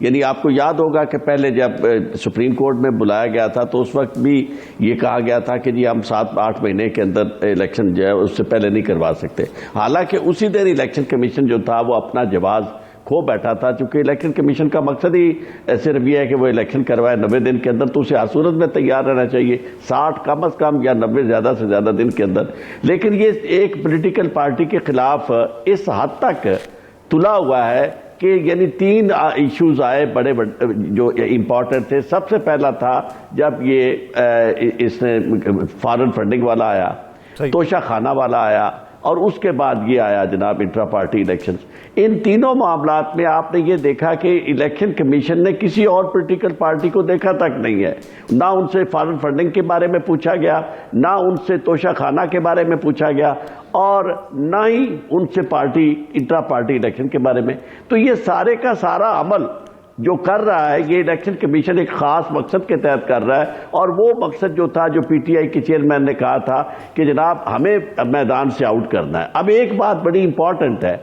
یعنی آپ کو یاد ہوگا کہ پہلے جب سپریم کورٹ میں بلایا گیا تھا تو اس وقت بھی یہ کہا گیا تھا کہ جی ہم 7-8 مہینے کے اندر الیکشن جو ہے اس سے پہلے نہیں کروا سکتے. حالانکہ اسی دن الیکشن کمیشن جو تھا وہ اپنا جواز کھو بیٹھا تھا, چونکہ الیکشن کمیشن کا مقصد ہی صرف یہ ہے کہ وہ الیکشن کروائے 90 دن کے اندر, تو اسے ہر صورت میں تیار رہنا چاہیے 60 کم از کم یا 90 زیادہ سے زیادہ دن کے اندر. لیکن یہ ایک پولیٹیکل پارٹی کے خلاف اس حد تک تلا ہوا ہے کہ یعنی 3 ایشوز آئے بڑے جو امپورٹنٹ تھے. سب سے پہلا تھا جب یہ اس نے فارن فنڈنگ والا آیا, توشہ خانہ والا آیا, اور اس کے بعد یہ آیا جناب انٹرا پارٹی الیکشنز. ان تینوں معاملات میں آپ نے یہ دیکھا کہ الیکشن کمیشن نے کسی اور پولیٹیکل پارٹی کو دیکھا تک نہیں ہے. نہ ان سے فارن فنڈنگ کے بارے میں پوچھا گیا, نہ ان سے توشہ خانہ کے بارے میں پوچھا گیا, اور نہ ہی ان سے انٹرا پارٹی الیکشن کے بارے میں. تو یہ سارے کا سارا عمل جو کر رہا ہے یہ الیکشن کمیشن ایک خاص مقصد کے تحت کر رہا ہے, اور وہ مقصد جو تھا جو پی ٹی آئی کے چیئرمین نے کہا تھا کہ جناب ہمیں میدان سے آؤٹ کرنا ہے. اب ایک بات بڑی امپورٹنٹ ہے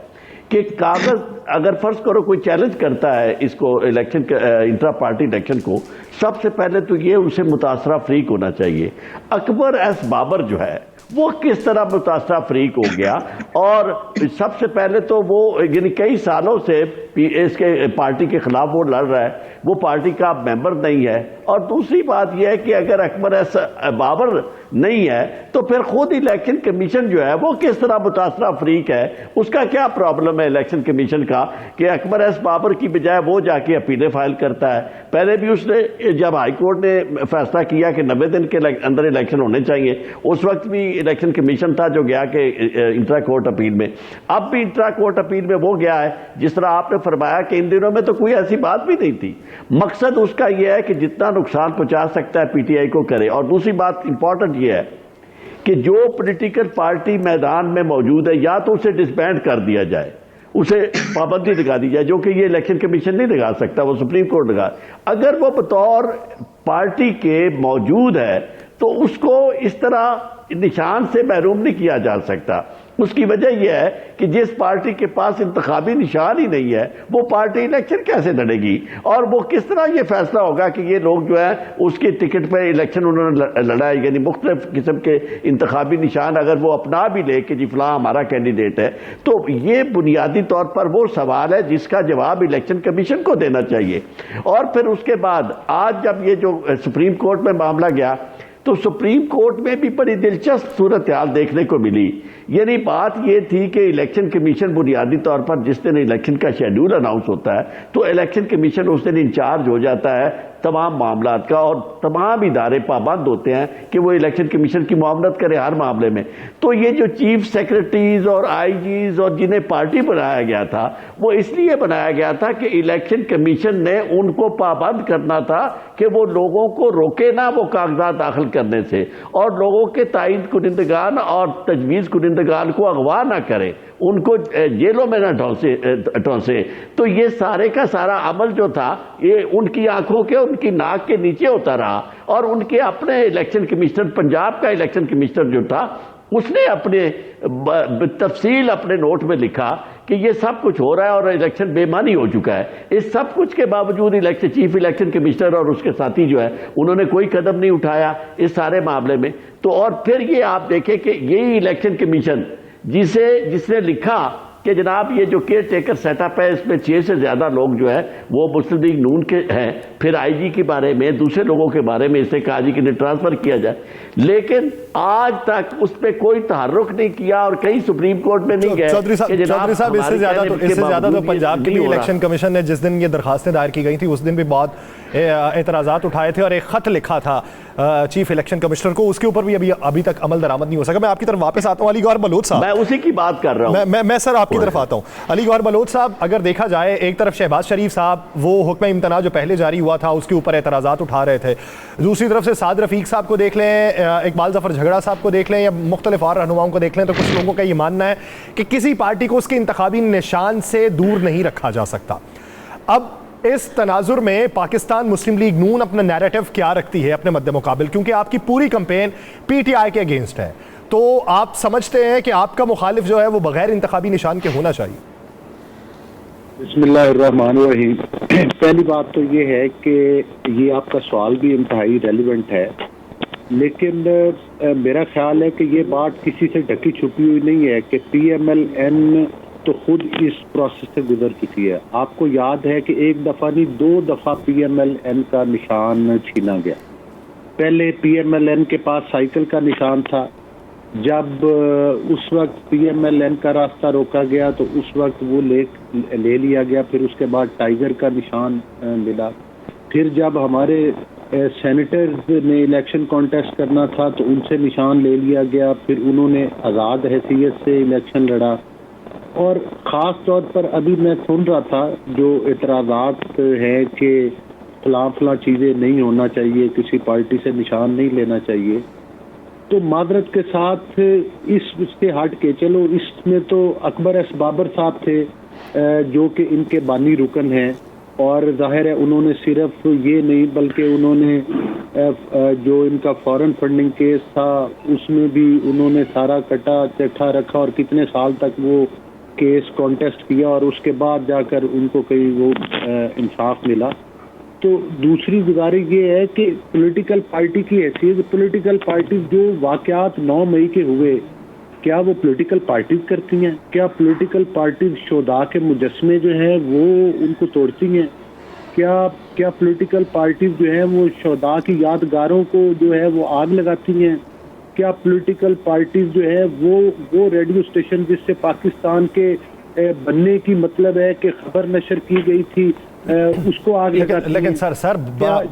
کہ کاغذ اگر فرض کرو کوئی چیلنج کرتا ہے اس کو الیکشن انٹرا پارٹی الیکشن کو, سب سے پہلے تو یہ اسے متاثرہ فریق ہونا چاہیے. اکبر ایس بابر جو ہے وہ کس طرح متاثرہ فریق ہو گیا, اور سب سے پہلے تو وہ یعنی کئی سالوں سے اس کے پارٹی کے خلاف وہ لڑ رہا ہے, وہ پارٹی کا ممبر نہیں ہے. اور دوسری بات یہ ہے کہ اگر اکبر ایس بابر نہیں ہے تو پھر خود الیکشن کمیشن جو ہے وہ کس طرح متاثرہ فریق ہے, اس کا کیا پرابلم ہے الیکشن کمیشن کا کہ اکبر ایس بابر کی بجائے وہ جا کے اپیلیں فائل کرتا ہے. پہلے بھی اس نے جب ہائی کورٹ نے فیصلہ کیا کہ 90 دن کے اندر الیکشن ہونے چاہیے, اس وقت بھی الیکشن کمیشن تھا جو گیا کہ انٹرا کورٹ اپیل میں. اب بھی انٹرا کورٹ اپیل میں وہ گیا ہے, جس طرح آپ نے فرمایا کہ ان دنوں میں تو کوئی ایسی بات بھی نہیں تھی. مقصد اس کا یہ ہے کہ جتنا نقصان پہنچا سکتا ہے پی ٹی آئی کو کرے. اور دوسری بات امپورٹنٹ یہ ہے کہ جو پولیٹیکل پارٹی میدان میں موجود ہے یا تو اسے ڈسبینڈ کر دیا جائے, اسے پابندی لگا دی جائے, جو کہ یہ الیکشن کمیشن نہیں لگا سکتا, وہ سپریم کورٹ لگا. اگر وہ بطور پارٹی کے موجود ہے تو اس کو اس طرح نشان سے محروم نہیں کیا جا سکتا. اس کی وجہ یہ ہے کہ جس پارٹی کے پاس انتخابی نشان ہی نہیں ہے وہ پارٹی الیکشن کیسے لڑے گی, اور وہ کس طرح یہ فیصلہ ہوگا کہ یہ لوگ جو ہے اس کے ٹکٹ پہ الیکشن انہوں نے لڑا ہے. یعنی مختلف قسم کے انتخابی نشان اگر وہ اپنا بھی لے کہ جی فلاں ہمارا کینڈیڈیٹ ہے, تو یہ بنیادی طور پر وہ سوال ہے جس کا جواب الیکشن کمیشن کو دینا چاہیے. اور پھر اس کے بعد آج جب یہ جو سپریم کورٹ میں معاملہ گیا تو سپریم کورٹ میں بھی بڑی دلچسپ صورتحال دیکھنے کو ملی. یعنی بات یہ تھی کہ الیکشن کمیشن بنیادی طور پر جس دن الیکشن کا شیڈول اناؤنس ہوتا ہے تو الیکشن کمیشن اس دن انچارج ہو جاتا ہے تمام معاملات کا, اور تمام ادارے پابند ہوتے ہیں کہ وہ الیکشن کمیشن کی معاملت کرے ہر معاملے میں. تو یہ جو چیف سیکرٹریز اور آئی جیز اور جنہیں پارٹی بنایا گیا تھا وہ اس لیے بنایا گیا تھا کہ الیکشن کمیشن نے ان کو پابند کرنا تھا کہ وہ لوگوں کو روکے نہ وہ کاغذات داخل کرنے سے, اور لوگوں کے تعین کنندگان اور تجویز کنندگان کو اغوا نہ کرے, ان کو جیلوں میں نہ ٹھونسے. تو یہ سارے کا سارا عمل جو تھا یہ ان کی آنکھوں کے ان کی ناک کے نیچے ہوتا رہا. اور ان کے اپنے الیکشن کمشنر, پنجاب کا الیکشن کمشنر جو تھا, اس نے اپنے تفصیل اپنے نوٹ میں لکھا کہ یہ سب کچھ ہو رہا ہے اور الیکشن بے معنی ہو چکا ہے. اس سب کچھ کے باوجود چیف الیکشن کمشنر اور اس کے ساتھی جو ہے انہوں نے کوئی قدم نہیں اٹھایا اس سارے معاملے میں. تو اور پھر یہ آپ دیکھیں کہ یہی الیکشن کمیشن جس نے لکھا کہ جناب یہ جو کیئر ٹیکر سیٹ اپ ہے اس میں 6 سے زیادہ لوگ جو ہے وہ مسلم لیگ نون کے ہیں, پھر آئی جی کے بارے میں دوسرے لوگوں کے بارے میں اس نے کہا جی کہ انہیں ٹرانسفر کیا جائے, لیکن آج تک اس پہ کوئی تحرک نہیں کیا اور کہیں سپریم کورٹ میں نہیں گئے. چودھری صاحب اس سے زیادہ تو پنجاب کے لیے الیکشن کمیشن نے جس دن یہ درخواستیں دائر کی گئی تھی اس دن بھی بہت اعتراضات اٹھائے تھے اور ایک خط لکھا تھا چیف الیکشن کمشنر کو, اس کے اوپر بھی ابھی تک عمل درآمد نہیں ہو سکا. میں آپ کی طرف واپس آتا ہوں علی گوہر بلوچ صاحب, میں اسی کی بات کر رہا ہوں. میں سر آپ کی طرف آتا ہوں. علی گوہر بلوچ صاحب, اگر دیکھا جائے ایک طرف شہباز شریف صاحب وہ حکم امتناع جو پہلے جاری ہوا تھا اس کے اوپر اعتراضات اٹھا رہے تھے, دوسری طرف سے سعد رفیق صاحب کو دیکھ لیں, اقبال ظفر جھگڑا صاحب کو دیکھ لیں یا مختلف اور رہنماؤں کو دیکھ لیں, تو کچھ لوگوں کا یہ ماننا ہے کہ کسی پارٹی کو اس کے انتخابی نشان سے دور نہیں رکھا جا سکتا. اب اس تناظر میں پاکستان مسلم لیگ نون اپنا نیریٹو کیا رکھتی ہے اپنے مد مقابل, کیونکہ آپ کی پوری کمپین پی ٹی آئی کے اگینسٹ ہے, تو آپ سمجھتے ہیں کہ آپ کا مخالف جو ہے وہ بغیر انتخابی نشان کے ہونا چاہیے؟ بسم اللہ الرحمن الرحیم. پہلی بات تو یہ ہے کہ یہ آپ کا سوال بھی انتہائی ریلیونٹ ہے، لیکن میرا خیال ہے کہ یہ بات کسی سے ڈھکی چھپی ہوئی نہیں ہے کہ پی ایم ایل این تو خود اس پروسیس سے گزر چکی ہے. آپ کو یاد ہے کہ ایک دفعہ نہیں 2 دفعہ پی ایم ایل این کا نشان چھینا گیا. پہلے پی ایم ایل این کے پاس سائیکل کا نشان تھا، جب اس وقت پی ایم ایل این کا راستہ روکا گیا تو اس وقت وہ لے لیا گیا. پھر اس کے بعد ٹائیگر کا نشان ملا. پھر جب ہمارے سینیٹرز نے الیکشن کانٹیسٹ کرنا تھا تو ان سے نشان لے لیا گیا. پھر انہوں نے آزاد حیثیت سے الیکشن لڑا. اور خاص طور پر ابھی میں سن رہا تھا جو اعتراضات ہیں کہ فلاں چیزیں نہیں ہونا چاہیے، کسی پارٹی سے نشان نہیں لینا چاہیے، تو معذرت کے ساتھ اس سے ہٹ کے چلو، اس میں تو اکبر ایس بابر صاحب تھے جو کہ ان کے بانی رکن ہیں، اور ظاہر ہے انہوں نے صرف یہ نہیں بلکہ انہوں نے جو ان کا فارن فنڈنگ کیس تھا اس میں بھی انہوں نے سارا کٹا چٹھا رکھا اور کتنے سال تک وہ کیس کانٹیسٹ کیا اور اس کے بعد جا کر ان کو کئی وہ انصاف ملا. تو دوسری گزارش یہ ہے کہ پولیٹیکل پارٹی کی حیثیت، پولیٹیکل پارٹی جو واقعات 9 مئی کے ہوئے، کیا وہ پولیٹیکل پارٹیز کرتی ہیں؟ کیا پولیٹیکل پارٹیز شہداء کے مجسمے جو ہیں وہ ان کو توڑتی ہیں؟ کیا پولیٹیکل پارٹیز جو ہیں وہ شہداء کی یادگاروں کو جو ہے وہ آگ لگاتی ہیں؟ کیا پولیٹیکل پارٹیز جو ہے وہ ریڈیو اسٹیشن جس سے پاکستان کے بننے کی مطلب ہے کہ خبر نشر کی گئی تھی اس کو آگ لگاتی ہیں؟ لیکن سر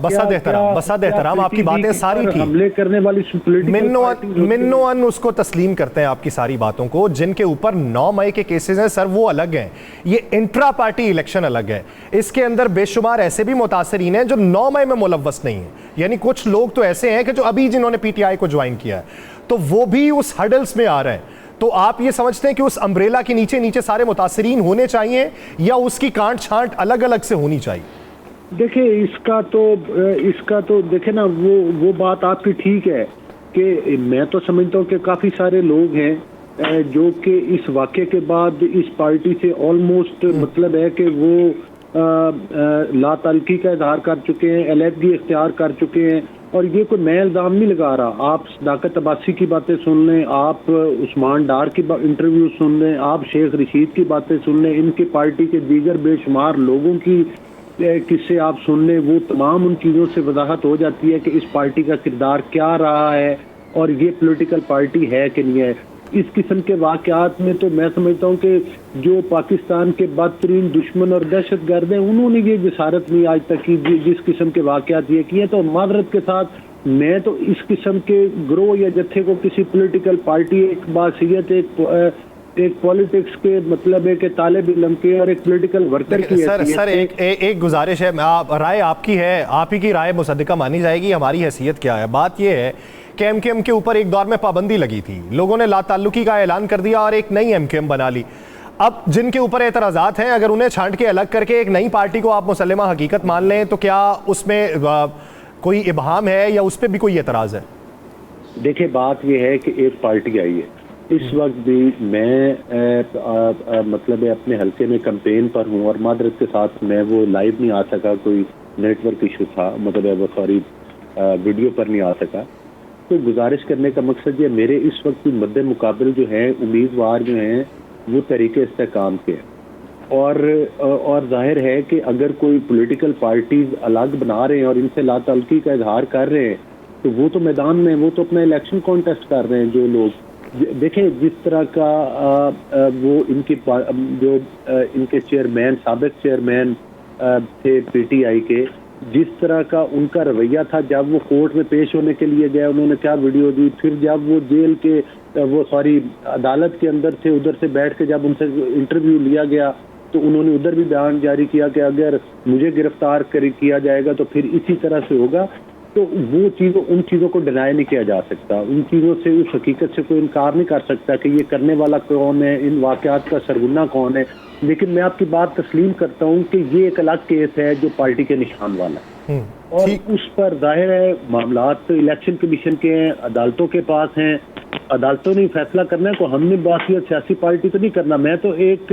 بسد احترام آپ کی باتیں ساری تھی، حملے کرنے والی منوان اس کو تسلیم کرتے ہیں آپ کی ساری باتوں کو. جن کے اوپر 9 مئی کے کیسز ہیں سر وہ الگ ہیں، یہ انٹرا پارٹی الیکشن الگ ہے. اس کے اندر بے شمار ایسے بھی متاثرین ہیں جو 9 مئی میں ملوث نہیں ہیں، یعنی کچھ لوگ تو ایسے ہیں کہ جو ابھی جنہوں نے پی ٹی آئی کو جوائن کیا ہے تو وہ بھی اس ہرڈلز میں آ رہے ہیں. تو آپ یہ سمجھتے ہیں کہ اس امبریلا کے نیچے سارے متاثرین ہونے چاہیے یا اس کی کانٹ چھانٹ الگ الگ سے ہونی چاہیے؟ دیکھیں اس کا تو دیکھیں نا وہ بات آپ کی ٹھیک ہے کہ میں تو سمجھتا ہوں کہ کافی سارے لوگ ہیں جو کہ اس واقعے کے بعد اس پارٹی سے آلموسٹ مطلب ہے کہ وہ لا تعلقی کا اظہار کر چکے ہیں، علیحدگی اختیار کر چکے ہیں. اور یہ کوئی میں الزام نہیں لگا رہا. آپ صداقت عباسی کی باتیں سن لیں، آپ عثمان ڈار کی انٹرویو سن لیں، آپ شیخ رشید کی باتیں سن لیں، ان کی پارٹی کے دیگر بے شمار لوگوں کی قصے آپ سن لیں، وہ تمام ان چیزوں سے وضاحت ہو جاتی ہے کہ اس پارٹی کا کردار کیا رہا ہے اور یہ پولیٹیکل پارٹی ہے کہ نہیں ہے. اس قسم کے واقعات میں تو میں سمجھتا ہوں کہ جو پاکستان کے بدترین دشمن اور دہشت گرد ہیں انہوں نے یہ جسارت نہیں آج تک کی جس قسم کے واقعات یہ کیے. تو معذرت کے ساتھ میں تو اس قسم کے گروہ یا جتھے کو کسی پولیٹیکل پارٹی ایک باصیت ایک پولیٹکس کے مطلب ہے کہ طالب علم کے اور ایک پولیٹیکل ورکر کی سر ایک گزارش ہے، رائے آپ کی ہے، آپ ہی کی رائے مصدقہ مانی جائے گی. ہماری حیثیت کیا ہے؟ بات یہ ہے کہ ایم کیو ایم کے اوپر ایک دور میں پابندی لگی تھی، لوگوں نے لا تعلقی کا اعلان کر دیا اور ایک نئی ایم کیو ایم بنا لی. اب جن کے اوپر اعتراضات ہیں اگر انہیں چھانٹ کے الگ کر کے ایک نئی پارٹی کو آپ مسلمہ حقیقت مان لیں تو کیا اس میں کوئی ابہام ہے یا اس پہ بھی کوئی اعتراض ہے؟ دیکھیں بات یہ ہے کہ ایک پارٹی آئی ہے. اس وقت بھی میں مطلب اپنے حلقے میں کمپین پر ہوں اور معذرت کے ساتھ میں وہ لائیو نہیں آ سکا، کوئی نیٹ ورک ایشو تھا، مطلب سوری ویڈیو پر نہیں آ سکا. تو گزارش کرنے کا مقصد یہ میرے اس وقت مد مقابل جو ہیں امیدوار جو ہیں وہ طریقے استحکام کے ہیں اور ظاہر ہے کہ اگر کوئی پولیٹیکل پارٹیز الگ بنا رہے ہیں اور ان سے لا تعلقی کا اظہار کر رہے ہیں تو وہ تو میدان میں وہ تو اپنا الیکشن کانٹیسٹ کر رہے ہیں. جو لوگ دیکھیں جس طرح کا وہ ان کے چیئرمین سابق چیئرمین تھے پی ٹی آئی کے، جس طرح کا ان کا رویہ تھا جب وہ کورٹ میں پیش ہونے کے لیے گئے انہوں نے کیا ویڈیو دی. پھر جب وہ جیل کے عدالت کے اندر تھے ادھر سے بیٹھ کے جب ان سے انٹرویو لیا گیا تو انہوں نے ادھر بھی بیان جاری کیا کہ اگر مجھے گرفتار کیا جائے گا تو پھر اسی طرح سے ہوگا. تو وہ ان چیزوں کو ڈینائی نہیں کیا جا سکتا، ان چیزوں سے اس حقیقت سے کوئی انکار نہیں کر سکتا کہ یہ کرنے والا کون ہے، ان واقعات کا سرغنہ کون ہے. لیکن میں آپ کی بات تسلیم کرتا ہوں کہ یہ ایک الگ کیس ہے جو پارٹی کے نشان والا ہے اور اس پر ظاہر ہے معاملات الیکشن کمیشن کے ہیں، عدالتوں کے پاس ہیں، عدالتوں نے فیصلہ کرنا ہے. کو ہم نے باقی سیاسی پارٹی تو نہیں کرنا. میں تو ایک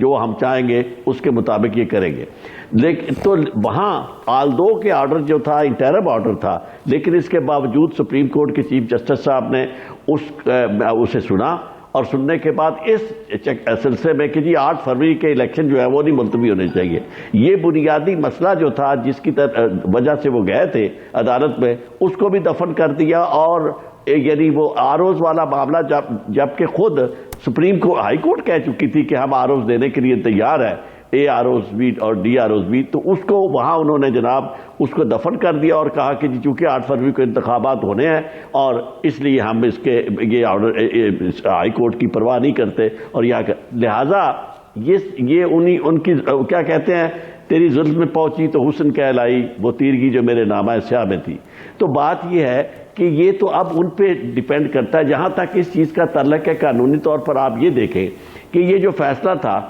جو ہم چاہیں گے اس کے مطابق یہ کریں گے. لیکن تو وہاں آلدو کے آرڈر جو تھا انٹرم آرڈر تھا، لیکن اس کے باوجود سپریم کورٹ کے چیف جسٹس صاحب نے اسے سنا، اور سننے کے بعد اس سلسلے میں کہ جی 8 فروری کے الیکشن جو ہے وہ نہیں ملتوی ہونے چاہیے. یہ بنیادی مسئلہ جو تھا جس کی وجہ سے وہ گئے تھے عدالت میں، اس کو بھی دفن کر دیا. اور یعنی وہ آروز والا معاملہ جبکہ خود سپریم کورٹ ہائی کورٹ کہہ چکی تھی کہ ہم آروز دینے کے لیے تیار ہے، اے آروز بھی اور ڈی آروز بھی، تو اس کو وہاں انہوں نے جناب اس کو دفن کر دیا اور کہا کہ جی چونکہ 8 فروری کو انتخابات ہونے ہیں اور اس لیے ہم اس کے یہ آرڈر ہائی کورٹ کی پرواہ نہیں کرتے. اور لہٰذا یہ ان کی کیا کہتے ہیں، تیری زلف میں پہنچی تو حسن کہلائی وہ تیرگی جو میرے نامہ سیاہ میں تھی. تو بات یہ ہے کہ یہ تو اب ان پہ ڈیپینڈ کرتا ہے. جہاں تک اس چیز کا تعلق ہے، قانونی طور پر آپ یہ دیکھیں کہ یہ جو فیصلہ تھا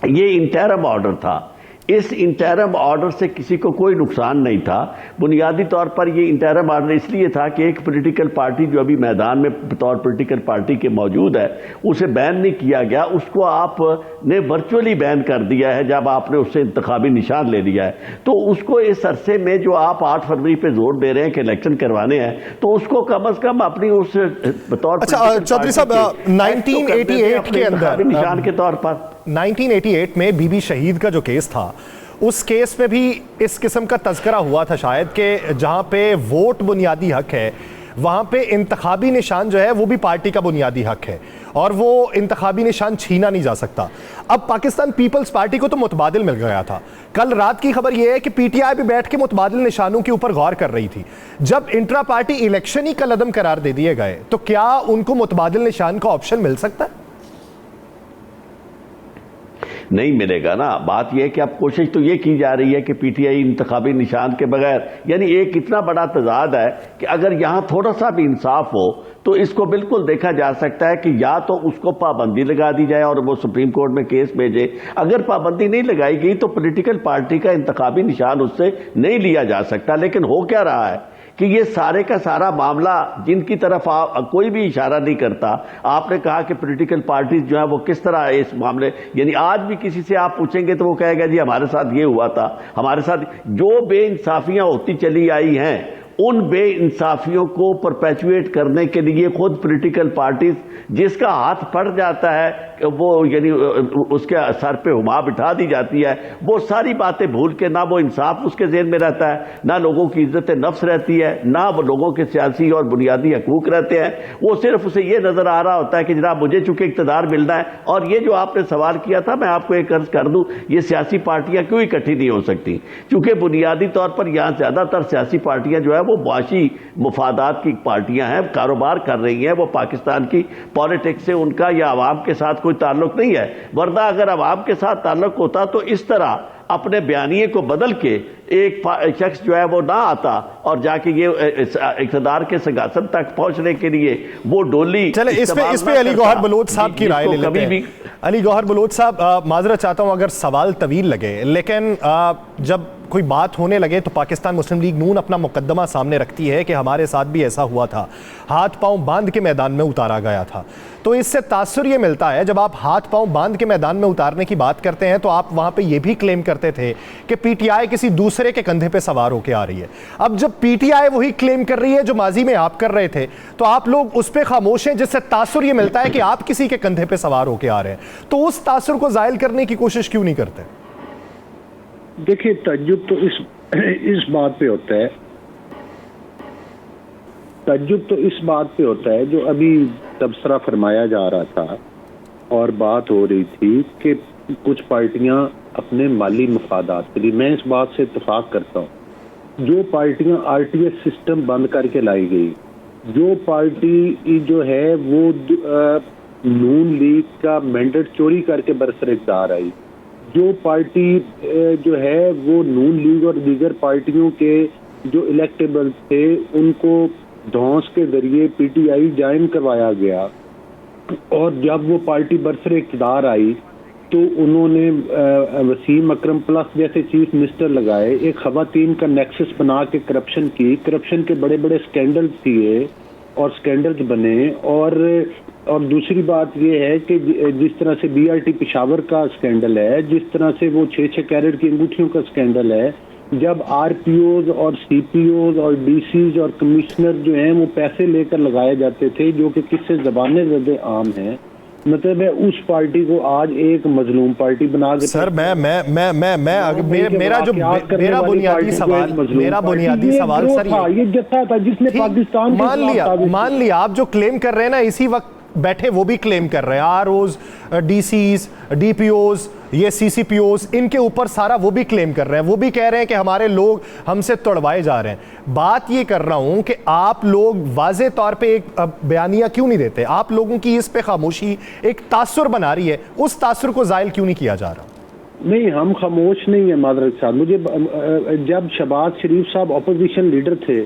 یہ انٹرم آرڈر تھا. اس انٹرم آرڈر سے کسی کو کوئی نقصان نہیں تھا. بنیادی طور پر یہ انٹرم آرڈر اس لیے تھا کہ ایک پولیٹیکل پارٹی جو ابھی میدان میں بطور پولیٹیکل پارٹی کے موجود ہے اسے بین نہیں کیا گیا، اس کو آپ نے ورچولی بین کر دیا ہے جب آپ نے اس سے انتخابی نشان لے لیا ہے. تو اس کو اس عرصے میں جو آپ 8 فروری پہ زور دے رہے ہیں کہ الیکشن کروانے ہیں، تو اس کو کم از کم اپنی اس بطور چودھری صاحب 1988 کے اندر نشان کے طور پر 1988 میں بی بی شہید کا جو کیس تھا، اس کیس میں بھی اس قسم کا تذکرہ ہوا تھا شاید کہ جہاں پہ ووٹ بنیادی حق ہے وہاں پہ انتخابی نشان جو ہے وہ بھی پارٹی کا بنیادی حق ہے اور وہ انتخابی نشان چھینا نہیں جا سکتا. اب پاکستان پیپلز پارٹی کو تو متبادل مل گیا تھا. کل رات کی خبر یہ ہے کہ پی ٹی آئی بھی بیٹھ کے متبادل نشانوں کے اوپر غور کر رہی تھی. جب انٹرا پارٹی الیکشن ہی کل عدم قرار دے دیے گئے تو کیا ان کو متبادل نشان کا آپشن مل سکتا ہے؟ نہیں ملے گا نا. بات یہ ہے کہ اب کوشش تو یہ کی جا رہی ہے کہ پی ٹی آئی انتخابی نشان کے بغیر، یعنی ایک اتنا بڑا تضاد ہے کہ اگر یہاں تھوڑا سا بھی انصاف ہو تو اس کو بالکل دیکھا جا سکتا ہے کہ یا تو اس کو پابندی لگا دی جائے اور وہ سپریم کورٹ میں کیس بھیجے. اگر پابندی نہیں لگائی گئی تو پولیٹیکل پارٹی کا انتخابی نشان اس سے نہیں لیا جا سکتا. لیکن ہو کیا رہا ہے کہ یہ سارے کا سارا معاملہ جن کی طرف کوئی بھی اشارہ نہیں کرتا. آپ نے کہا کہ پولیٹیکل پارٹیز جو ہیں وہ کس طرح اس معاملے، یعنی آج بھی کسی سے آپ پوچھیں گے تو وہ کہے گا جی ہمارے ساتھ یہ ہوا تھا، ہمارے ساتھ جو بے انصافیاں ہوتی چلی آئی ہیں ان بے انصافیوں کو پرپیچویٹ کرنے کے لیے خود پولیٹیکل پارٹیز جس کا ہاتھ پڑ جاتا ہے وہ یعنی اس کے سر پہ ہما بٹھا دی جاتی ہے، وہ ساری باتیں بھول کے نہ وہ انصاف اس کے ذہن میں رہتا ہے، نہ لوگوں کی عزت نفس رہتی ہے، نہ وہ لوگوں کے سیاسی اور بنیادی حقوق رہتے ہیں. وہ صرف اسے یہ نظر آ رہا ہوتا ہے کہ جناب مجھے چونکہ اقتدار ملنا ہے. اور یہ جو آپ نے سوال کیا تھا میں آپ کو ایک عرض کر دوں، یہ سیاسی پارٹیاں کیوں اکٹھی نہیں ہو سکتی؟ کیونکہ بنیادی طور پر یہاں زیادہ تر سیاسی پارٹیاں جو ہے وہ معاشی مفادات کی پارٹیاں ہیں، کاروبار کر رہی ہیں. وہ پاکستان کی پالیٹکس سے ان کا یا عوام کے ساتھ کوئی تعلق نہیں ہے. ورنہ اگر عوام کے ساتھ تعلق ہوتا تو اس طرح اپنے بیانیے کو بدل کے ایک شخص جو ہے وہ نہ آتا اور جا کے یہ اقتدار کے سنگاسن تک پہنچنے کے لیے وہ ڈولی. چلے اس پہ علی گوہر بلوچ صاحب کی رائے لے لیتے ہیں. علی گوہر بلوچ صاحب، معذرت چاہتا ہوں اگر سوال طویل لگے، لیکن جب کوئی بات ہونے لگے تو پاکستان مسلم لیگ نون اپنا مقدمہ سامنے رکھتی ہے کہ ہمارے ساتھ بھی ایسا ہوا تھا، ہاتھ پاؤں باندھ کے میدان میں اتارا گیا تھا. تو اس سے تاثر یہ ملتا ہے جب آپ ہاتھ پاؤں باندھ کے میدان میں اتارنے کی بات کرتے ہیں تو آپ وہاں پہ یہ بھی کلیم کرتے تھے کہ پی ٹی آئی کسی دوسرے کے کندھے پہ سوار ہو کے آ رہی ہے. اب جب پی ٹی آئی وہی کلیم کر رہی ہے جو ماضی میں آپ کر رہے تھے تو آپ لوگ اس پہ خاموش ہیں، جس سے تاثر یہ ملتا ہے کہ آپ کسی کے کندھے پہ سوار ہو کے آ رہے ہیں. تو اس تاثر کو زائل کرنے کی کوشش کیوں نہیں کرتے؟ دیکھیے تعجب تو اس بات پہ ہوتا ہے، تعجب تو اس بات پہ ہوتا ہے جو ابھی تبصرہ فرمایا جا رہا تھا اور بات ہو رہی تھی کہ کچھ پارٹیاں اپنے مالی مفادات کے لیے، میں اس بات سے اتفاق کرتا ہوں، جو پارٹیاں آر ٹی ایس سسٹم بند کر کے لائی گئی، جو پارٹی جو ہے وہ نون لیگ کا مینڈیٹ چوری کر کے برسر اقتدار آئی، جو پارٹی جو ہے وہ نون لیگ اور دیگر پارٹیوں کے جو الیکٹیبل تھے ان کو دھونس کے ذریعے پی ٹی آئی جوائن کروایا گیا، اور جب وہ پارٹی برسر اقتدار آئی تو انہوں نے وسیم اکرم پلس جیسے چیف منسٹر لگائے، ایک خواتین کا نیکسس بنا کے کرپشن کی، کرپشن کے بڑے بڑے سکینڈل کیے، اور سکینڈلز بنے. اور دوسری بات یہ ہے کہ جس طرح سے BRT پشاور کا سکینڈل ہے, جس طرح سے وہ 6 کیرٹ کی انگوٹھیوں کا سکینڈل ہے, جب RPOs اور CPOs اور DCs اور کمشنر جو ہیں وہ پیسے لے کر لگائے جاتے تھے, جو کہ کس سے زبانیں زدے عام ہیں, مطلب ہے اس پارٹی کو آج ایک مظلوم پارٹی بنا کے. سر میرا بنیادی سوال سر یہ جتھا تھا جس نے پاکستان مان لیا آپ جو کلیم کر رہے ہیں نا, اسی وقت بیٹھے وہ بھی کلیم کر رہے ہیں, ROs, DCs, DPOs, یہ CCPOs, ان کے اوپر سارا وہ بھی کلیم کر رہے ہیں, وہ بھی کہہ رہے ہیں کہ ہمارے لوگ ہم سے توڑوائے جا رہے ہیں. بات یہ کر رہا ہوں کہ آپ لوگ واضح طور پہ ایک بیانیہ کیوں نہیں دیتے؟ آپ لوگوں کی اس پہ خاموشی ایک تاثر بنا رہی ہے, اس تاثر کو زائل کیوں نہیں کیا جا رہا؟ نہیں, ہم خاموش نہیں ہیں معذرت صاحب. مجھے جب شہباز شریف صاحب اپوزیشن لیڈر تھے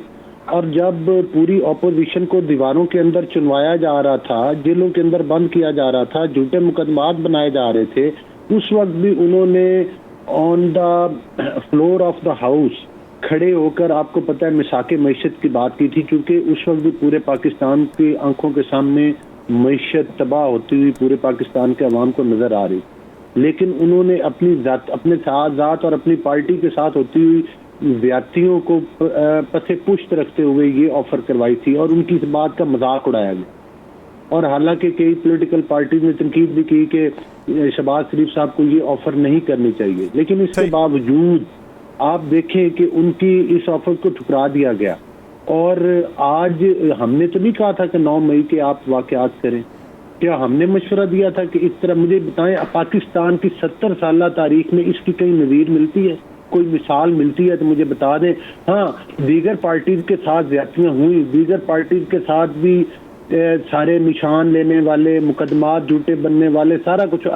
اور جب پوری اپوزیشن کو دیواروں کے اندر چنوایا جا رہا تھا, جیلوں کے اندر بند کیا جا رہا تھا, جھوٹے مقدمات بنائے جا رہے تھے, اس وقت بھی انہوں نے on the floor of the house کھڑے ہو کر آپ کو پتہ ہے مساق معیشت کی بات کی تھی, کیونکہ اس وقت بھی پورے پاکستان کی آنکھوں کے سامنے معیشت تباہ ہوتی ہوئی پورے پاکستان کے عوام کو نظر آ رہی. لیکن انہوں نے اپنے ذات اور اپنی پارٹی کے ساتھ ہوتی ہوئی زیادتیوں کو پسے پشت رکھتے ہوئے یہ آفر کروائی تھی, اور ان کی اس بات کا مذاق اڑایا گیا. اور حالانکہ کئی پولیٹیکل پارٹیز نے تنقید بھی کی کہ شہباز شریف صاحب کو یہ آفر نہیں کرنی چاہیے, لیکن اس کے باوجود آپ دیکھیں کہ ان کی اس آفر کو ٹھکرا دیا گیا. اور آج ہم نے تو نہیں کہا تھا کہ 9 مئی کے آپ واقعات کریں, کیا ہم نے مشورہ دیا تھا کہ اس طرح؟ مجھے بتائیں, پاکستان کی 70 سالہ تاریخ میں اس کی کہیں نظیر ملتی ہے, کوئی مثال ملتی ہے تو مجھے بتا دیں. ہاں, دیگر پارٹیز کے ساتھ زیادتیاں ہوئی, دیگر پارٹیز کے ساتھ بھی سارے نشان لینے والے, مقدمات جھوٹے بننے والے, سارا کچھ.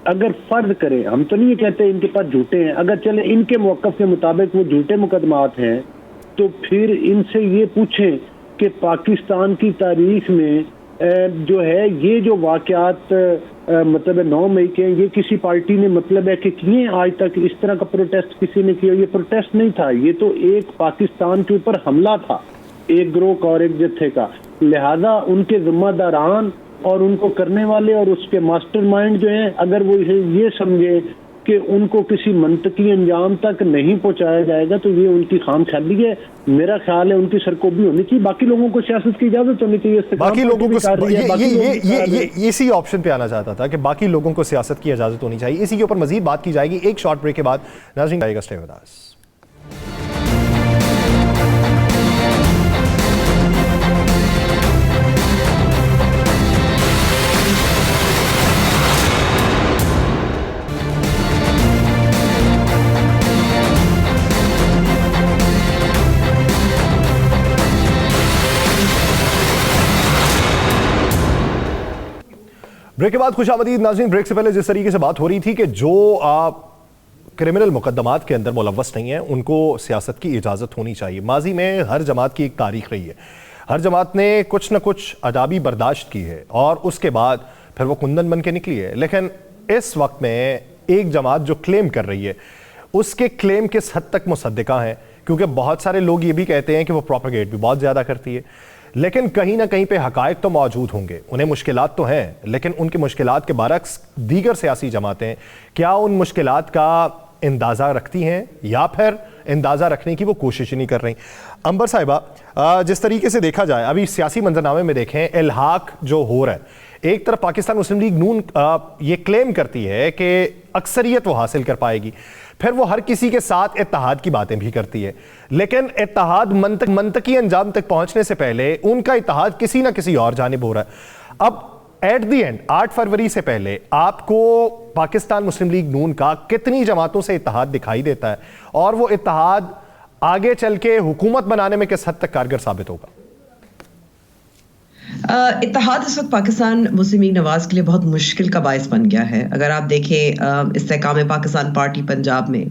اگر فرض کریں, ہم تو نہیں کہتے ان کے پاس جھوٹے ہیں, اگر چلے ان کے موقف کے مطابق وہ جھوٹے مقدمات ہیں, تو پھر ان سے یہ پوچھیں کہ پاکستان کی تاریخ میں جو ہے یہ جو واقعات مطلب 9 مئی کے, یہ کسی پارٹی نے مطلب ہے کہ کیے آج تک اس طرح کا پروٹیسٹ کسی نے کیا؟ یہ پروٹیسٹ نہیں تھا, یہ تو ایک پاکستان کے اوپر حملہ تھا, ایک گروہ کا اور ایک جتھے کا. لہذا ان کے ذمہ داران اور ان کو کرنے والے اور اس کے ماسٹر مائنڈ جو ہیں, اگر وہ یہ سمجھے کہ ان کو کسی منطقی انجام تک نہیں پہنچایا جائے گا, تو یہ ان کی خام خیالی ہے. میرا خیال ہے ان کی سرکوبی ہونی چاہیے, باقی لوگوں کو سیاست کی اجازت ہونی چاہیے. باقی لوگوں کو اسی آپشن پہ آنا چاہتا تھا کہ باقی لوگوں کو سیاست کی اجازت ہونی چاہیے. اسی کے اوپر مزید بات کی جائے گی ایک شارٹ بریک کے بعد. ناظرین آئے گا, اسٹے ود اس. بریک کے بعد خوش آمدید ناظرین. بریک سے پہلے جس طریقے سے بات ہو رہی تھی کہ جو کرمنل مقدمات کے اندر ملوث نہیں ہیں ان کو سیاست کی اجازت ہونی چاہیے. ماضی میں ہر جماعت کی ایک تاریخ رہی ہے, ہر جماعت نے کچھ نہ کچھ ادابی برداشت کی ہے اور اس کے بعد پھر وہ کندن بن کے نکلی ہے. لیکن اس وقت میں ایک جماعت جو کلیم کر رہی ہے اس کے کلیم کس حد تک مصدقہ ہیں, کیونکہ بہت سارے لوگ یہ بھی کہتے ہیں کہ وہ پروپیگیٹ بھی بہت زیادہ کرتی ہے, لیکن کہیں نہ کہیں پہ حقائق تو موجود ہوں گے. انہیں مشکلات تو ہیں, لیکن ان کی مشکلات کے برعکس دیگر سیاسی جماعتیں کیا ان مشکلات کا اندازہ رکھتی ہیں یا پھر اندازہ رکھنے کی وہ کوشش نہیں کر رہی؟ امبر صاحبہ, جس طریقے سے دیکھا جائے ابھی سیاسی منظرنامے میں دیکھیں الحاق جو ہو رہا ہے, ایک طرف پاکستان مسلم لیگ نون یہ کلیم کرتی ہے کہ اکثریت وہ حاصل کر پائے گی, پھر وہ ہر کسی کے ساتھ اتحاد کی باتیں بھی کرتی ہے, لیکن اتحاد منطقی انجام تک پہنچنے سے پہلے ان کا اتحاد کسی نہ کسی اور جانب ہو رہا ہے. اب ایٹ دی اینڈ 8 فروری سے پہلے آپ کو پاکستان مسلم لیگ نون کا کتنی جماعتوں سے اتحاد دکھائی دیتا ہے, اور وہ اتحاد آگے چل کے حکومت بنانے میں کس حد تک کارگر ثابت ہوگا؟ اتحاد اس وقت پاکستان مسلم لیگ نواز کے لیے بہت مشکل کا باعث بن گیا ہے. اگر آپ دیکھیں استحکام پاکستان پارٹی پنجاب میں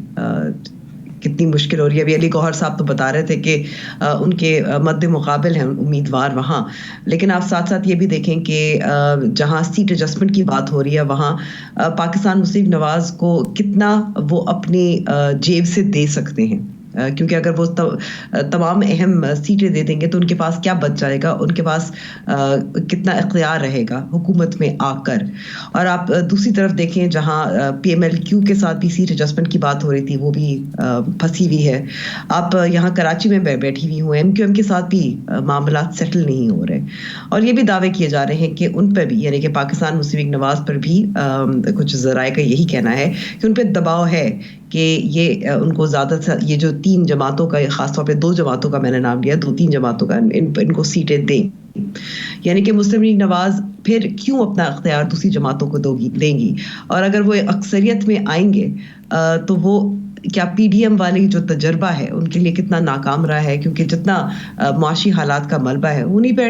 کتنی مشکل ہو رہی ہے. ابھی علی گوہر صاحب تو بتا رہے تھے کہ ان کے مد مقابل ہیں امیدوار وہاں, لیکن آپ ساتھ ساتھ یہ بھی دیکھیں کہ جہاں سیٹ ایڈجسٹمنٹ کی بات ہو رہی ہے وہاں پاکستان مسلم لیگ نواز کو کتنا وہ اپنی جیب سے دے سکتے ہیں. کیونکہ اگر وہ تمام اہم سیٹیں دے دیں گے تو ان کے پاس کیا بچ جائے گا, ان کے پاس کتنا اختیار رہے گا حکومت میں آ کر. اور آپ دوسری طرف دیکھیں جہاں پی ایم ایل کیو کے ساتھ بھی سیٹ ایڈجسٹمنٹ کی بات ہو رہی تھی, وہ بھی پھنسی ہوئی ہے. آپ یہاں کراچی میں بیٹھی ہوئی ہوں, ایم کیو ایم کے ساتھ بھی معاملات سیٹل نہیں ہو رہے, اور یہ بھی دعوے کیے جا رہے ہیں کہ ان پہ بھی, یعنی کہ پاکستان مسلم لیگ نواز پر بھی کچھ ذرائع کا یہی کہنا ہے کہ ان پہ دباؤ ہے کہ یہ ان کو زیادہ سے یہ جو 3 جماعتوں کا, خاص طور پہ 2 جماعتوں کا میں نے نام لیا, 2-3 جماعتوں کا, ان کو سیٹیں دیں. یعنی کہ مسلم لیگ نواز پھر کیوں اپنا اختیار دوسری جماعتوں کو دیں گی, اور اگر وہ اکثریت میں آئیں گے تو وہ کیا پی ڈی ایم والی جو تجربہ ہے ان کے لیے کتنا ناکام رہا ہے, کیونکہ جتنا معاشی حالات کا ملبہ ہے انہیں پہ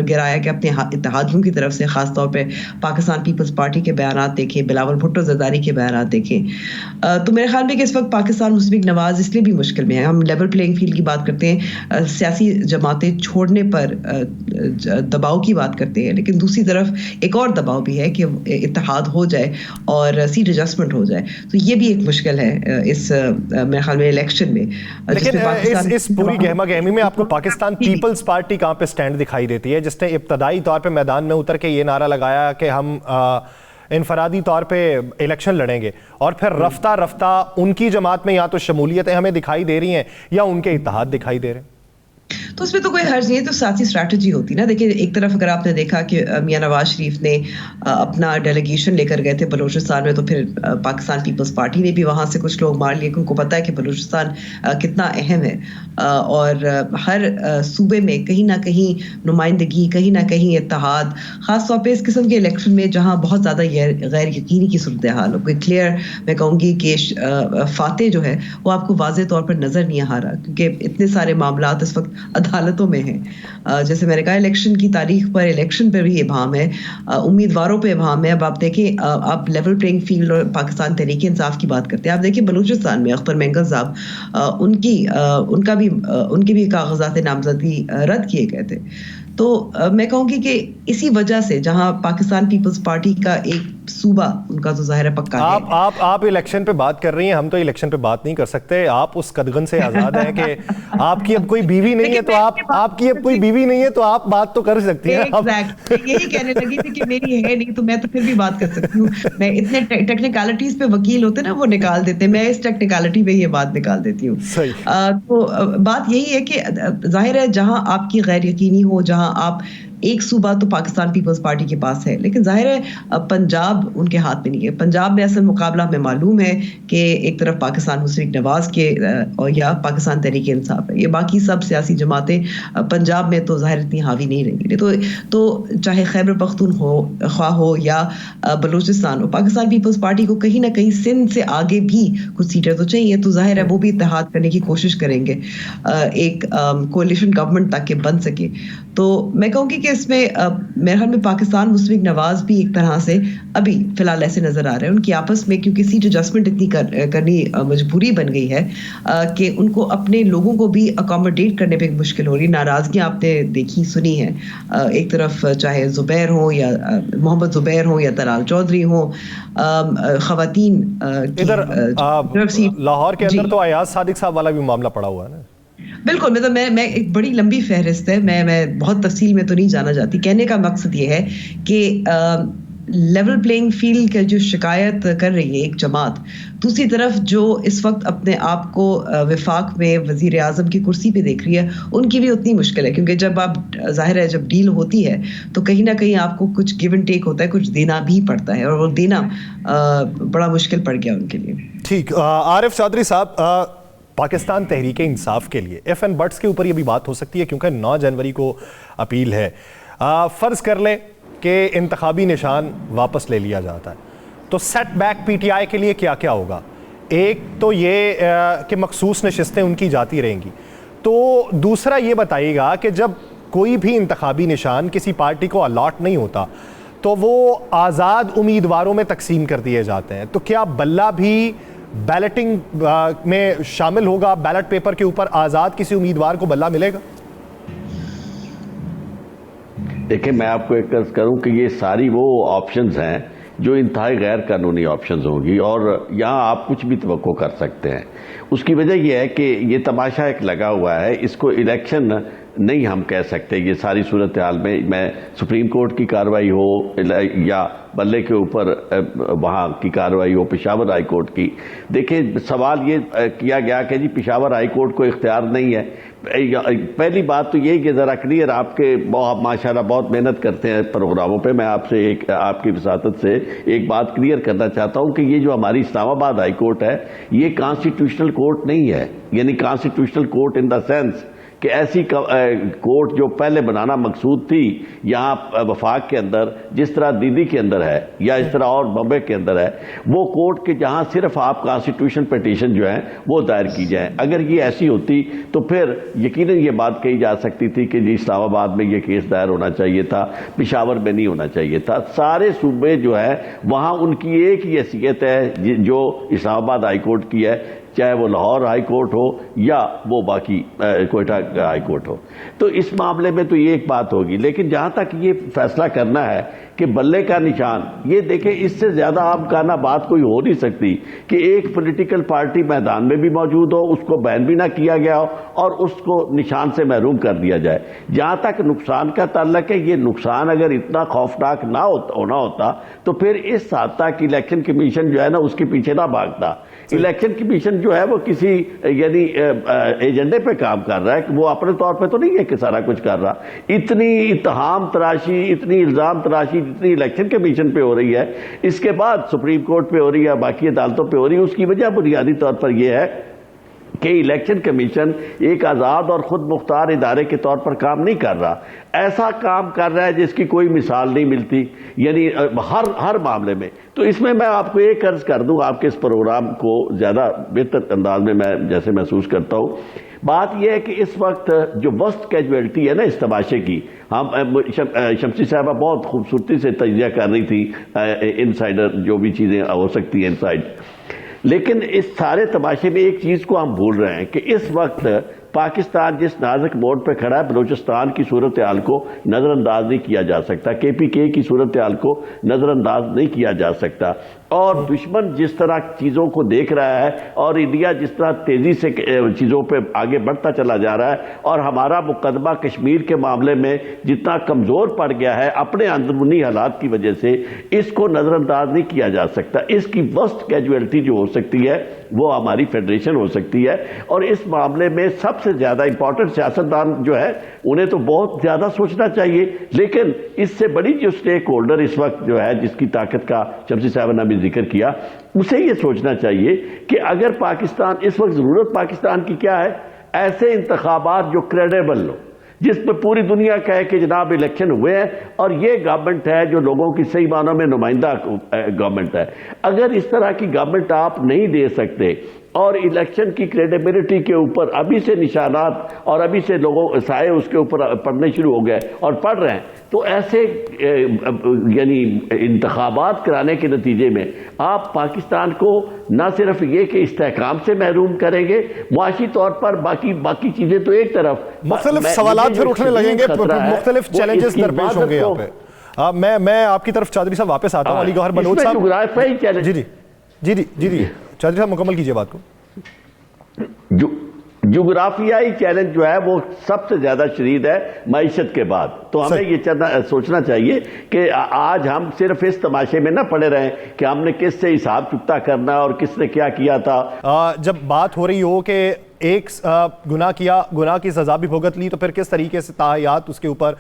گرایا کہ اپنے اتحادیوں کی طرف سے, خاص طور پہ پاکستان پیپلز پارٹی کے بیانات دیکھیں, بلاول بھٹو زرداری کے بیانات دیکھیں. تو میرے خیال میں کہ اس وقت پاکستان مسلم لیگ نواز اس لیے بھی مشکل میں ہے. ہم لیول پلینگ فیلڈ کی بات کرتے ہیں, سیاسی جماعتیں چھوڑنے پر دباؤ کی بات کرتے ہیں, لیکن دوسری طرف ایک اور دباؤ بھی ہے کہ اتحاد ہو جائے اور سیٹ ایڈجسٹمنٹ ہو جائے. تو یہ بھی ایک مشکل ہے اس میرے خیال میں الیکشن میں. لیکن اس پوری گہما گہمی میں آپ کو پاکستان پیپلز پارٹی کہاں پہ سٹینڈ دکھائی دیتی ہے, جس نے ابتدائی طور پہ میدان میں اتر کے یہ نعرہ لگایا کہ ہم انفرادی طور پہ الیکشن لڑیں گے, اور پھر رفتہ رفتہ ان کی جماعت میں یا تو شمولیتیں ہمیں دکھائی دے رہی ہیں یا ان کے اتحاد دکھائی دے رہے ہیں. تو اس میں تو کوئی حرج نہیں ہے, تو سیاسی اسٹریٹجی ہوتی نا. دیکھیں ایک طرف اگر آپ نے دیکھا کہ میاں نواز شریف نے اپنا ڈیلیگیشن لے کر گئے تھے بلوچستان میں, تو پھر پاکستان پیپلز پارٹی نے بھی وہاں سے کچھ لوگ مار لیے, کیونکہ ان کو پتا ہے کہ بلوچستان کتنا اہم ہے, اور ہر صوبے میں کہیں نہ کہیں نمائندگی, کہیں نہ کہیں اتحاد, خاص طور پہ اس قسم کے الیکشن میں جہاں بہت زیادہ غیر یقینی کی صورتحال ہو. کوئی کلیئر میں کہوں گی کہ فاتح جو ہے وہ آپ کو واضح طور پر نظر نہیں آ رہا, کیونکہ اتنے سارے معاملات اس وقت عدالتوں میں ہیں. جیسے میں نے کہا الیکشن کی تاریخ پر, الیکشن پر بھی ابہام ہے, امیدواروں پہ ابہام ہے. اب آپ دیکھیں, آپ لیول پلینگ فیلڈ اور پاکستان تحریک انصاف کی بات کرتے ہیں, آپ دیکھیں بلوچستان میں اختر مینگل صاحب, ان کے بھی کاغذات نامزدگی رد کیے گئے تھے. تو میں کہوں گی کہ اسی وجہ سے جہاں پاکستان پیپلز پارٹی کا ایک صوبہ ان کا تو ظاہر ہے پکا ہے. آپ الیکشن پہ بات کر رہی ہیں, ہم تو الیکشن پہ بات نہیں کر سکتے. آپ اس قدغن سے آزاد ہیں کہ آپ کی اب کوئی بیوی نہیں ہے, تو آپ کی اب کوئی بیوی نہیں ہے تو آپ بات تو کر سکتی ہیں. یہی کہنے لگی تھی کہ میری ہے نہیں, تو میں تو پھر بھی بات کر سکتی ہوں. میں اتنے ٹیکنیکلٹیز پہ وکیل ہوتے نا وہ نکال دیتے, میں اس ٹیکنیکلٹی پہ یہ بات نکال دیتی ہوں. تو بات یہی ہے کہ ظاہر ہے جہاں آپ کی غیر یقینی ہو, جہاں آپ ایک صوبہ تو پاکستان پیپلز پارٹی کے پاس ہے, لیکن ظاہر ہے پنجاب ان کے ہاتھ میں نہیں ہے. پنجاب میں اصل مقابلہ ہمیں معلوم ہے کہ ایک طرف پاکستان مسلم لیگ نواز کے یا پاکستان تحریک انصاف ہے, یہ باقی سب سیاسی جماعتیں پنجاب میں تو ظاہر اتنی حاوی نہیں رہیں گی. تو چاہے خیبر پختونخوا ہو یا بلوچستان ہو, پاکستان پیپلز پارٹی کو کہیں نہ کہیں سندھ سے آگے بھی کچھ سیٹیں تو چاہیے. تو ظاہر ہے وہ بھی اتحاد کرنے کی کوشش کریں گے ایک کولیشن گورنمنٹ تک کہ بن سکے. تو میں کہوں گی کہ اس میں میرے خیال میں پاکستان مسلم لیگ نواز بھی ایک طرح سے ابھی فی الحال ایسے نظر آ رہے ہیں ان کی آپس میں, کیونکہ سیٹ ایڈجسٹمنٹ اتنی کرنی مجبوری بن گئی ہے کہ ان کو اپنے لوگوں کو بھی اکوموڈیٹ کرنے پہ مشکل ہو رہی. ناراضگیاں آپ نے دیکھی سنی ہیں, ایک طرف چاہے زبیر ہوں یا محمد زبیر ہوں یا طلال چودھری ہوں, خواتین ادھر لاہور کے اندر تو ایاز صادق صاحب والا بھی معاملہ پڑا ہوا ہے نا. بالکل, مطلب میں ایک بڑی لمبی فہرست ہے, میں بہت تفصیل میں تو نہیں جانا چاہتی. کہنے کا مقصد یہ ہے کہ لیول پلینگ فیلڈ کا جو شکایت کر رہی ہے ایک جماعت, دوسری طرف جو اس وقت اپنے آپ کو وفاق میں وزیر اعظم کی کرسی پہ دیکھ رہی ہے, ان کی بھی اتنی مشکل ہے. کیونکہ جب آپ ظاہر ہے جب ڈیل ہوتی ہے تو کہیں نہ کہیں آپ کو کچھ گیو اینڈ ٹیک ہوتا ہے, کچھ دینا بھی پڑتا ہے, اور وہ دینا بڑا مشکل پڑ گیا ان کے لیے. ٹھیک, عارف چودھری صاحب, پاکستان تحریک انصاف کے لیے ایف این بٹس کے اوپر یہ بھی بات ہو سکتی ہے کیونکہ 9 جنوری کو اپیل ہے. فرض کر لیں کہ انتخابی نشان واپس لے لیا جاتا ہے, تو سیٹ بیک پی ٹی آئی کے لیے کیا کیا ہوگا؟ ایک تو یہ کہ مخصوص نشستیں ان کی جاتی رہیں گی, تو دوسرا یہ بتائیے گا کہ جب کوئی بھی انتخابی نشان کسی پارٹی کو الاٹ نہیں ہوتا تو وہ آزاد امیدواروں میں تقسیم کر دیے جاتے ہیں, تو کیا بلہ بھی بیلٹنگ میں شامل ہوگا؟ بیلٹ پیپر کے اوپر آزاد کسی امیدوار کو بلہ ملے گا؟ دیکھیں, میں آپ کو ایک عرض کروں کہ یہ ساری وہ آپشنز ہیں جو انتہائی غیر قانونی آپشنز ہوں گی, اور یہاں آپ کچھ بھی توقع کر سکتے ہیں. اس کی وجہ یہ ہے کہ یہ تماشا ایک لگا ہوا ہے، اس کو الیکشن نہیں ہم کہہ سکتے. یہ ساری صورتحال میں سپریم کورٹ کی کارروائی ہو یا بلے کے اوپر وہاں کی کارروائی ہو، پشاور ہائی کورٹ کی. دیکھیں سوال یہ کیا گیا کہ جی پشاور ہائی کورٹ کو اختیار نہیں ہے. پہلی بات تو یہ کہ ذرا کلیئر آپ کے ماشاءاللہ بہت محنت کرتے ہیں پروگراموں پہ، میں آپ سے آپ کی وساطت سے ایک بات کلیئر کرنا چاہتا ہوں کہ یہ جو ہماری اسلام آباد ہائی کورٹ ہے یہ کانسٹیٹیوشنل کورٹ نہیں ہے. یعنی constitutional court in the sense کہ ایسی کورٹ جو پہلے بنانا مقصود تھی یہاں وفاق کے اندر، جس طرح دیدی کے اندر ہے یا اس طرح اور بمبے کے اندر ہے، وہ کورٹ کے جہاں صرف آپ کانسٹیٹیوشن پیٹیشن جو ہیں وہ دائر کی جائیں. اگر یہ ایسی ہوتی تو پھر یقیناً یہ بات کہی جا سکتی تھی کہ جی اسلام آباد میں یہ کیس دائر ہونا چاہیے تھا، پشاور میں نہیں ہونا چاہیے تھا. سارے صوبے جو ہے وہاں ان کی ایک ہی حیثیت ہے جو اسلام آباد ہائی کورٹ کی ہے، چاہے وہ لاہور ہائی کورٹ ہو یا وہ باقی کوئٹہ ہائی کورٹ ہو. تو اس معاملے میں تو یہ ایک بات ہوگی. لیکن جہاں تک یہ فیصلہ کرنا ہے کہ بلے کا نشان، یہ دیکھیں اس سے زیادہ عام کانا بات کوئی ہو نہیں سکتی کہ ایک پولیٹیکل پارٹی میدان میں بھی موجود ہو، اس کو بین بھی نہ کیا گیا ہو اور اس کو نشان سے محروم کر دیا جائے. جہاں تک نقصان کا تعلق ہے، یہ نقصان اگر اتنا خوفناک نہ ہونا ہوتا تو پھر اس حد تک الیکشن کمیشن جو ہے نا اس کے پیچھے نہ بھاگتا. الیکشن کمیشن جو ہے وہ کسی یعنی ایجنڈے پہ کام کر رہا ہے، وہ اپنے طور پہ تو نہیں ہے کہ سارا کچھ کر رہا. اتنی اتہام تراشی، اتنی الزام تراشی جتنی الیکشن کمیشن پہ ہو رہی ہے، اس کے بعد سپریم کورٹ پہ ہو رہی ہے، باقی عدالتوں پہ ہو رہی ہے، اس کی وجہ بنیادی طور پر یہ ہے کہ الیکشن کمیشن ایک آزاد اور خود مختار ادارے کے طور پر کام نہیں کر رہا. ایسا کام کر رہا ہے جس کی کوئی مثال نہیں ملتی، یعنی ہر معاملے میں. تو اس میں آپ کو ایک عرض کر دوں، آپ کے اس پروگرام کو زیادہ بہتر انداز میں جیسے محسوس کرتا ہوں. بات یہ ہے کہ اس وقت جو وسط کیجویلٹی ہے نا اس تماشے کی، ہم شمسی صاحبہ بہت خوبصورتی سے تجزیہ کر رہی تھی انسائڈر جو بھی چیزیں ہو سکتی ہیں انسائڈ. لیکن اس سارے تماشے میں ایک چیز کو ہم بھول رہے ہیں کہ اس وقت پاکستان جس نازک موڑ پہ کھڑا ہے، بلوچستان کی صورتحال کو نظر انداز نہیں کیا جا سکتا، کے پی کے کی صورتحال کو نظر انداز نہیں کیا جا سکتا. اور دشمن جس طرح چیزوں کو دیکھ رہا ہے اور انڈیا جس طرح تیزی سے چیزوں پہ آگے بڑھتا چلا جا رہا ہے، اور ہمارا مقدمہ کشمیر کے معاملے میں جتنا کمزور پڑ گیا ہے اپنے اندرونی حالات کی وجہ سے، اس کو نظر انداز نہیں کیا جا سکتا. اس کی وسط کیجویلٹی جو ہو سکتی ہے وہ ہماری فیڈریشن ہو سکتی ہے. اور اس معاملے میں سب سے زیادہ امپورٹنٹ سیاستدان جو ہے انہیں تو بہت زیادہ سوچنا چاہیے. لیکن اس سے بڑی جو سٹیک ہولڈر اس وقت جو ہے جس کی طاقت کا شمسی صاحب نے بھی ذکر کیا، اسے یہ سوچنا چاہیے کہ اگر پاکستان اس وقت ضرورت پاکستان کی کیا ہے، ایسے انتخابات جو کریڈیبل ہو، جس پہ پوری دنیا کہے کہ جناب الیکشن ہوئے ہیں اور یہ گورنمنٹ ہے جو لوگوں کی صحیح معنوں میں نمائندہ گورنمنٹ ہے. اگر اس طرح کی گورنمنٹ آپ نہیں دے سکتے اور الیکشن کی کریڈیبلٹی کے اوپر ابھی سے نشانات اور ابھی سے لوگوں سائے اس کے اوپر پڑنے شروع ہو گئے اور پڑھ رہے ہیں، تو ایسے یعنی انتخابات کرانے کے نتیجے میں آپ پاکستان کو نہ صرف یہ کہ استحکام سے محروم کریں گے، معاشی طور پر باقی چیزیں تو ایک طرف، مختلف سوالات پھر اٹھنے لگیں گے، مختلف چیلنجز درپیش ہوں گے یہاں پہ. میں آپ کی طرف چودھری صاحب واپس آتا ہوں. علی گوہر بلوچ صاحب، جی چودھری صاحب مکمل کیجئے بات کو. جغرافیائی چیلنج جو ہے وہ سب سے زیادہ شدید ہے معیشت کے بعد. تو ہمیں یہ سوچنا چاہیے کہ آج ہم صرف اس تماشے میں نہ پڑے رہیں کہ ہم نے کس سے حساب چکتا کرنا اور کس نے کیا کیا تھا. جب بات ہو رہی ہو کہ ایک گناہ کیا، گناہ کی سزا بھی بھگت لی، تو پھر کس طریقے سے تاحیات اس کے اوپر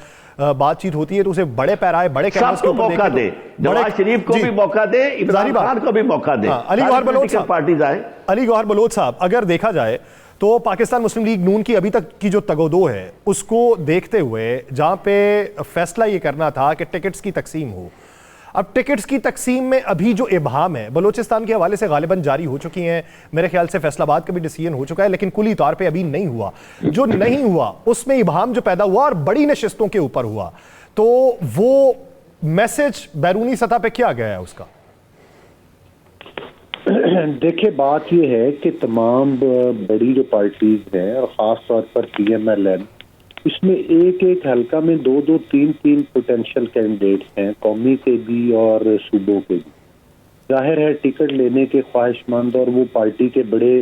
بات چیت ہوتی ہے، تو اسے بڑے پیرائے بڑے کینوس کے اوپر موقع دے، نواز شریف کو بھی موقع دے، عمران خان کو بھی موقع دے. علی گوہر بلوچ صاحب، اگر دیکھا جائے تو پاکستان مسلم لیگ نون کی ابھی تک کی جو تگودو ہے اس کو دیکھتے ہوئے جہاں پہ فیصلہ یہ کرنا تھا کہ ٹکٹس کی تقسیم ہو، اب ٹکٹس کی تقسیم میں ابھی جو ابہام ہے بلوچستان کے حوالے سے غالباً جاری ہو چکی ہیں، میرے خیال سے فیصل آباد کا بھی ڈیسیژن ہو چکا ہے، لیکن کلی طور پہ ابھی نہیں ہوا. جو نہیں ہوا اس میں ابہام جو پیدا ہوا اور بڑی نشستوں کے اوپر ہوا، تو وہ میسج بیرونی سطح پہ کیا گیا ہے اس کا؟ دیکھیں بات یہ ہے کہ تمام بڑی جو پارٹیز ہیں اور خاص طور پر پی ایم ایل این، اس میں ایک حلقہ میں دو تین پوٹینشیل کینڈیڈیٹس ہیں، قومی کے بھی اور صوبوں کے بھی. ظاہر ہے ٹکٹ لینے کے خواہش مند اور وہ پارٹی کے بڑے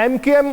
MKM